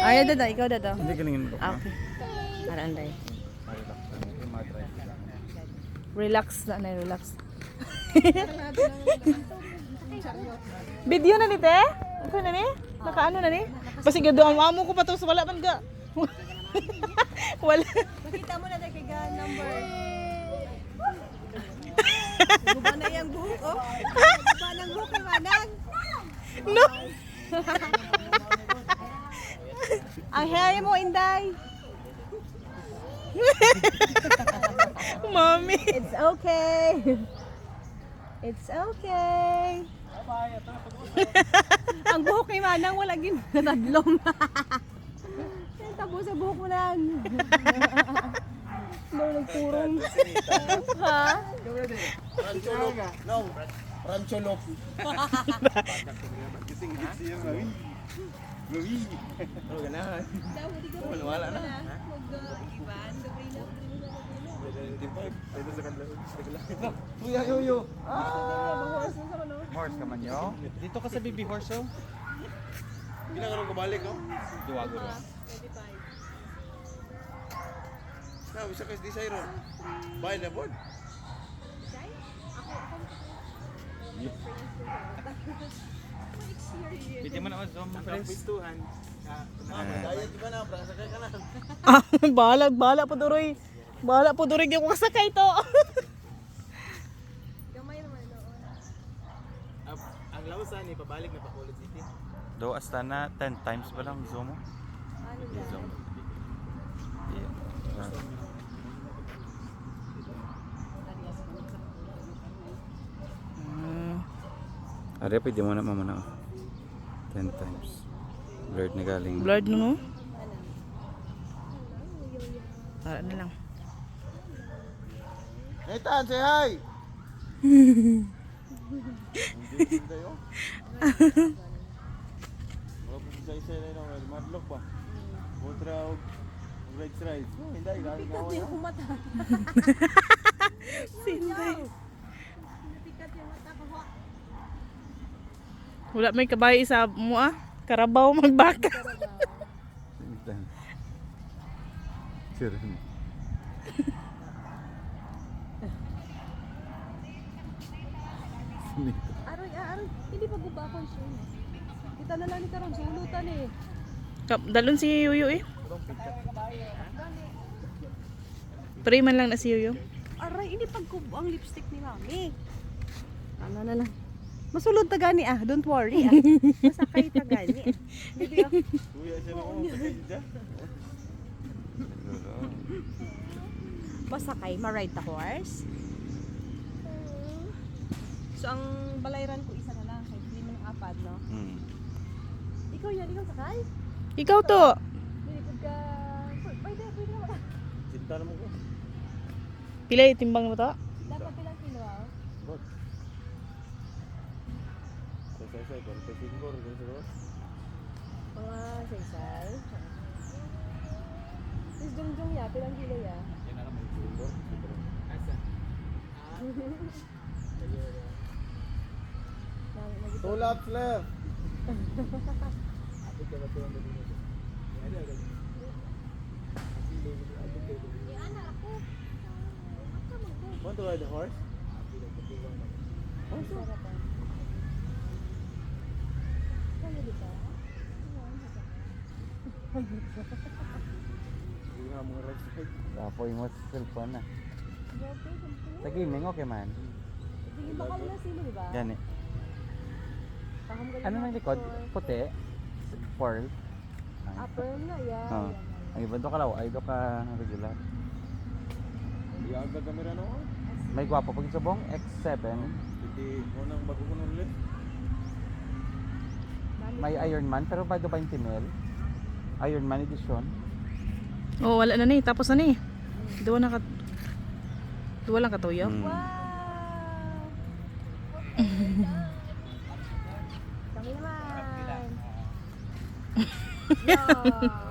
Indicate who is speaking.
Speaker 1: Ay, dada, ikaw dada.
Speaker 2: Hindi galingin mo.
Speaker 1: Okay. Para anday. Relax na, relax. Video na ni te? Okay na ni? Nakaano na ni? Kasi gado ang amo ko pa to, wala man ga. Wala.
Speaker 3: Makita mo na tayo kay number. Guba na yung buhok, oh. Guba ng buhok kay Manang.
Speaker 1: No.
Speaker 3: Ang hair mo, Inday.
Speaker 1: Mommy.
Speaker 3: It's okay. It's okay. Ang buhok kay Manang wala ginatadlong. Tabo sa buhok mo lang. No, nagturong. Ha?
Speaker 2: No. Rancholop. Wala na. Kuya Yoyo. Horse ka man yo. Dito ka sa baby horse oh. Ginagawa ko balik no? Duwago ro. 25. Na, bisa ka di sayro. Bay na bod. Pwede mo na zoom press. Pistuhan. Diet ka na, sakay ka na.
Speaker 1: Bahala po duroy. Bahala po duroy, di ako kasakay to.
Speaker 3: Gamay naman doon.
Speaker 2: Ang lausan ni pabalik na pa Kulit City. Do hasta na 10 times ba lang zoom mo?
Speaker 3: Ano ba?
Speaker 2: Zoom. Are pwede mo na mamuna 10 times. Blurred na galing.
Speaker 1: Blurred no no? Para na lang.
Speaker 2: Nathan, say hi! Isa-isa na yun, madlock pa. Kontra o rides. Hindi, galing
Speaker 3: Pikat
Speaker 2: ako
Speaker 3: yung mata.
Speaker 1: Sinday.
Speaker 3: Pikat yung mata ko.
Speaker 1: Wala may kabayo sa mo ah. Karabaw magbaka.
Speaker 2: Sure.
Speaker 3: Aroy. Hindi pa gubakon siya. Kita na lang ni karon sulutan eh.
Speaker 1: Dalon si Yuyo eh. Pray man lang na si Yuyo.
Speaker 3: Aray, ini pagkubo ang lipstick ni Mami. Ano na lang. Masulod ta gani ah, don't worry ah. Masakay ta gani. Bibi ah.
Speaker 2: Kuya siya na ako.
Speaker 3: Masakay, ma-ride ta horse. So ang balayran ko isa na lang, kay hindi man ang apad, no? Ikaw sakay?
Speaker 1: Ikaw to.
Speaker 3: Dilikod ka. Pwede na.
Speaker 2: Sinta naman ko.
Speaker 1: Pila itimbang mo to?
Speaker 3: Dapat ilang kilo ah?
Speaker 2: Bot. Say, 45 siguro.
Speaker 3: Mga saysay. Sis Jungjung ya, pilang kilo ya?
Speaker 2: Yan na naman siguro. Asa? Two laps left. Want to ride the horse? Kapoy mo sa cellphone na. Sa gaming, okay man.
Speaker 3: Sige, bakal na sila, di ba?
Speaker 2: Yan eh.
Speaker 3: Paham ka
Speaker 2: Ano nang likod? Puti? Pearl?
Speaker 3: Upper na, yan.
Speaker 2: Oo. Ang iba doon ka law, ay doon ka regular. Iyaga kamera no? May gwapo pag subong X7. Hindi mo nang bago ko ulit. May Ironman pero bago 20 mil. Ironman edition.
Speaker 1: Oh, wala na ni. Tapos na ni. Duwa lang katuyo.
Speaker 3: Wow! Kami naman! Wow!